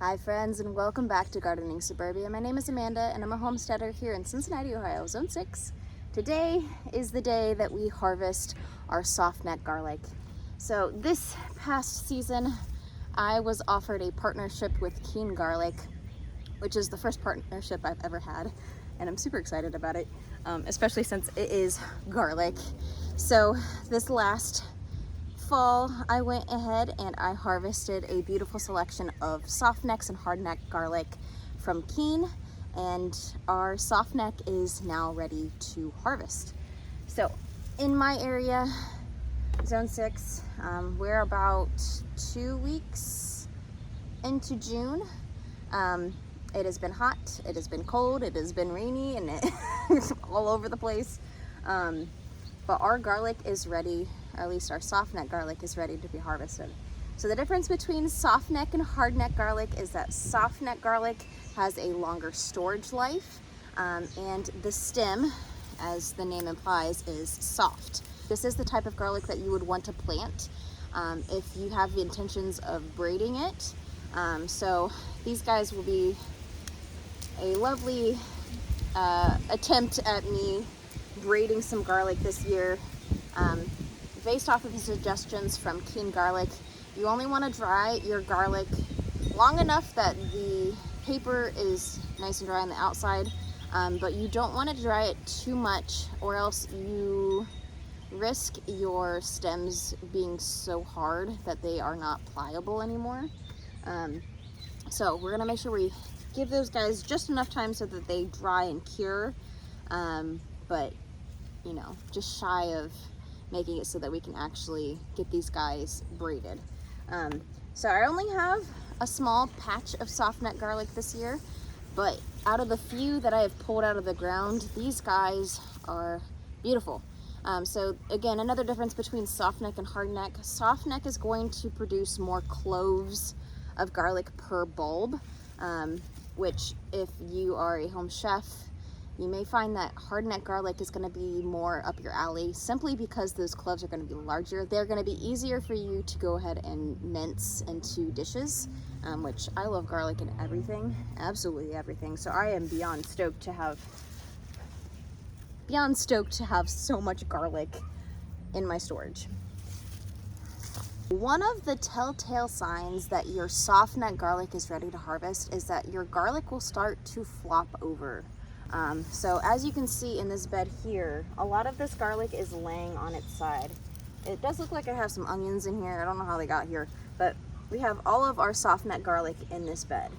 Hi friends, and welcome back to Gardening Suburbia. My name is Amanda and I'm a homesteader here in Cincinnati, Ohio, Zone 6. Today is the day that we harvest our softneck garlic. So this past season, I was offered a partnership with Keene Garlic, which is the first partnership I've ever had, and I'm super excited about it, especially since it is garlic. So this last fall, I went ahead and I harvested a beautiful selection of softnecks and hardneck garlic from Keene, and our softneck is now ready to harvest. So in my area, Zone 6, we're about 2 weeks into June. It has been hot, it has been cold, it has been rainy, and it's all over the place. But our garlic is ready, or at least our softneck garlic is ready to be harvested. So the difference between softneck and hardneck garlic is that softneck garlic has a longer storage life, and the stem, as the name implies, is soft. This is the type of garlic that you would want to plant if you have the intentions of braiding it. So these guys will be a lovely attempt at me braiding some garlic this year. Based off of the suggestions from Keene Garlic, you only want to dry your garlic long enough that the paper is nice and dry on the outside, but you don't want to dry it too much, or else you risk your stems being so hard that they are not pliable anymore. So we're gonna make sure we give those guys just enough time so that they dry and cure, but you know, just shy of making it so that we can actually get these guys braided. So I only have a small patch of softneck garlic this year, but out of the few that I have pulled out of the ground, these guys are beautiful. So again, another difference between softneck and hardneck. Softneck is going to produce more cloves of garlic per bulb, which if you are a home chef, you may find that hardneck garlic is going to be more up your alley, simply because those cloves are going to be larger. They're going to be easier for you to go ahead and mince into dishes, which I love garlic in everything, absolutely everything. So I am beyond stoked to have so much garlic in my storage. One of the telltale signs that your softneck garlic is ready to harvest is that your garlic will start to flop over. So as you can see in this bed here, a lot of this garlic is laying on its side. It does look like I have some onions in here. I don't know how they got here, but we have all of our softneck garlic in this bed.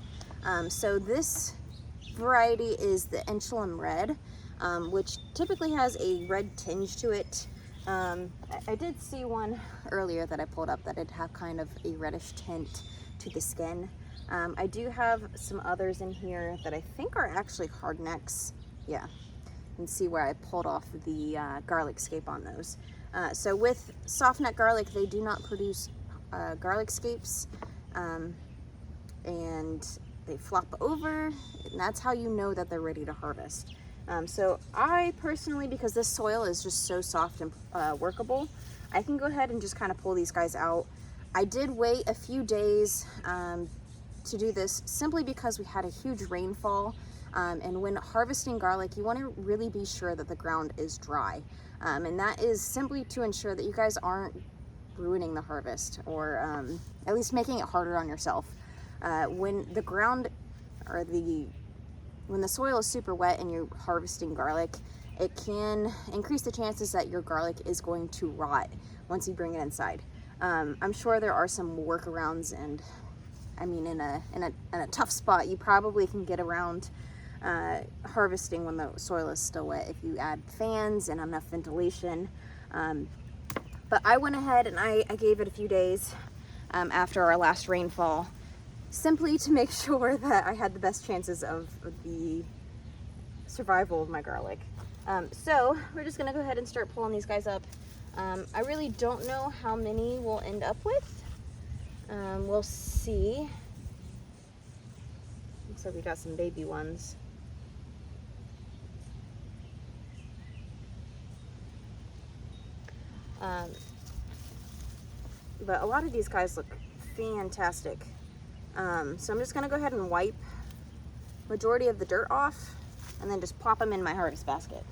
So this variety is the Enchilum Red, which typically has a red tinge to it. I did see one earlier that I pulled up that did have kind of a reddish tint to the skin. I do have some others in here that I think are actually hardnecks. Yeah, you can see where I pulled off the garlic scape on those. So with softneck garlic, they do not produce garlic scapes, and they flop over, and that's how you know that they're ready to harvest. So I personally, because this soil is just so soft and workable, I can go ahead and just kind of pull these guys out. I did wait a few days to do this simply because we had a huge rainfall, and when harvesting garlic, you want to really be sure that the ground is dry, and that is simply to ensure that you guys aren't ruining the harvest, or at least making it harder on yourself. When the ground, or when the soil is super wet and you're harvesting garlic, it can increase the chances that your garlic is going to rot once you bring it inside. I'm sure there are some workarounds, and I mean, in a tough spot, you probably can get around harvesting when the soil is still wet if you add fans and enough ventilation. But I went ahead and I gave it a few days after our last rainfall, simply to make sure that I had the best chances of the survival of my garlic. So we're just gonna go ahead and start pulling these guys up. I really don't know how many we'll end up with. We'll see. Looks like we got some baby ones. But a lot of these guys look fantastic. So I'm just gonna go ahead and wipe majority of the dirt off and then just plop them in my harvest basket.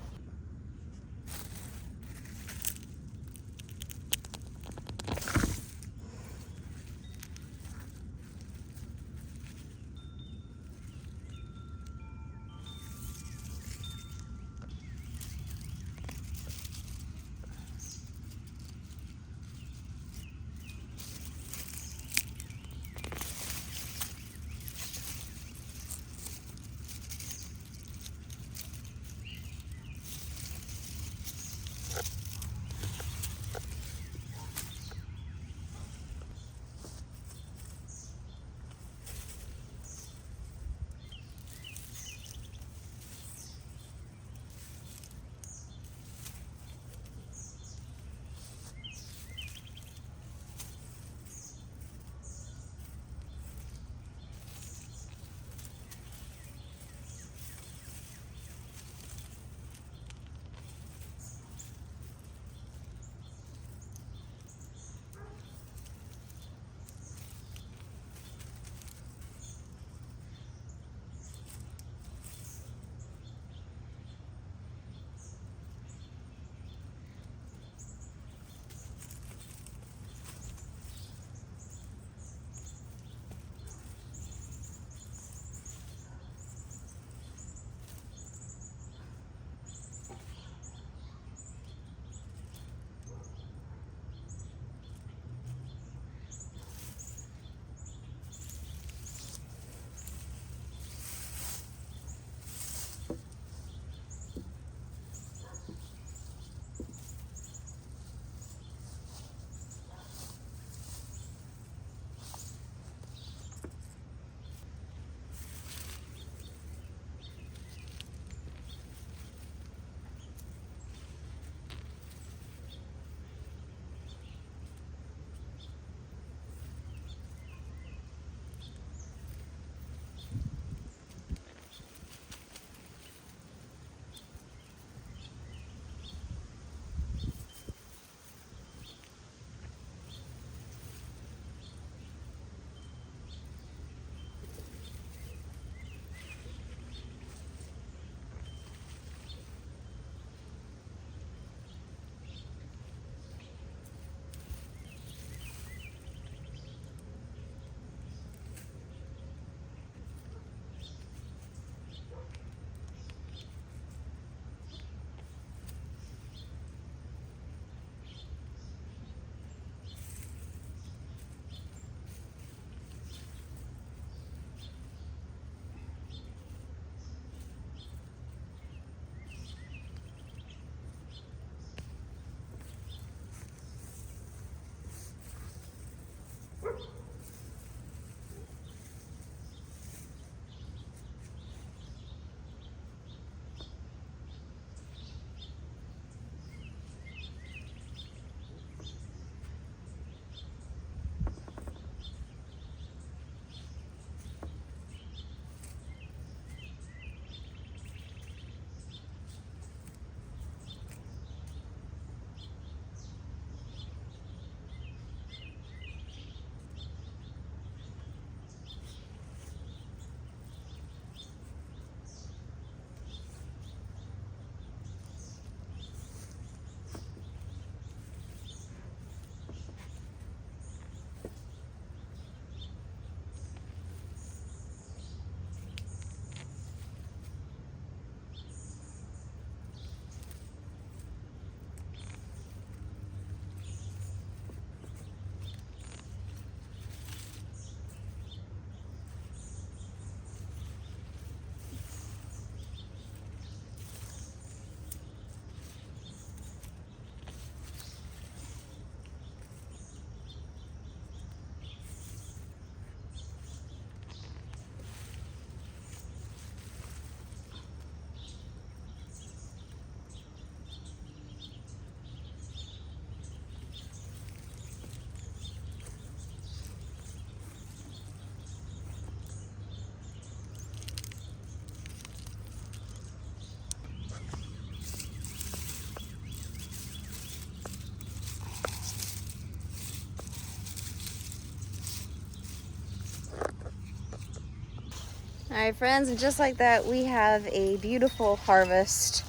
Alright friends, and just like that we have a beautiful harvest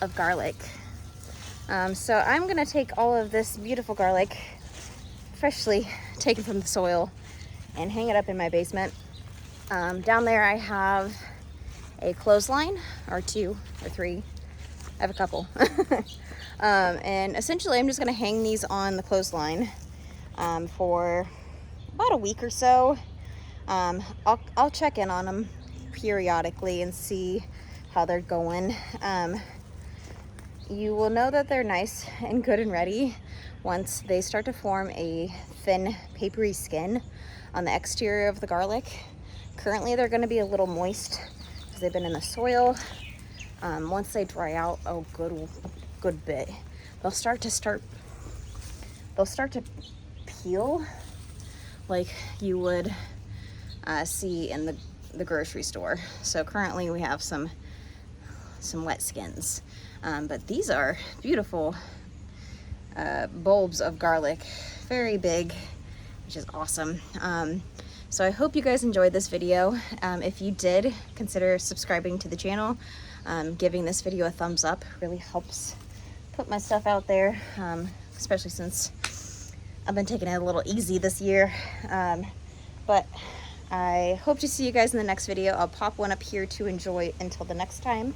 of garlic. So I'm gonna take all of this beautiful garlic, freshly taken from the soil, and hang it up in my basement. Down there I have a clothesline, or 2 or 3. I have a couple. And essentially I'm just gonna hang these on the clothesline for about a week or so. I'll check in on them periodically and see how they're going. You will know that they're nice and good and ready once they start to form a thin papery skin on the exterior of the garlic. Currently they're going to be a little moist because they've been in the soil. Once they dry out a good bit, they'll start to peel like you would see in the grocery store. So currently we have some wet skins, but these are beautiful bulbs of garlic, very big, which is awesome. So I hope you guys enjoyed this video. If you did, consider subscribing to the channel. Giving this video a thumbs up really helps put my stuff out there, especially since I've been taking it a little easy this year. But I hope to see you guys in the next video. I'll pop one up here to enjoy until the next time.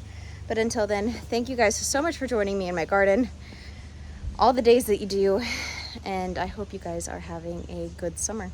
But until then, thank you guys so much for joining me in my garden, all the days that you do, and I hope you guys are having a good summer.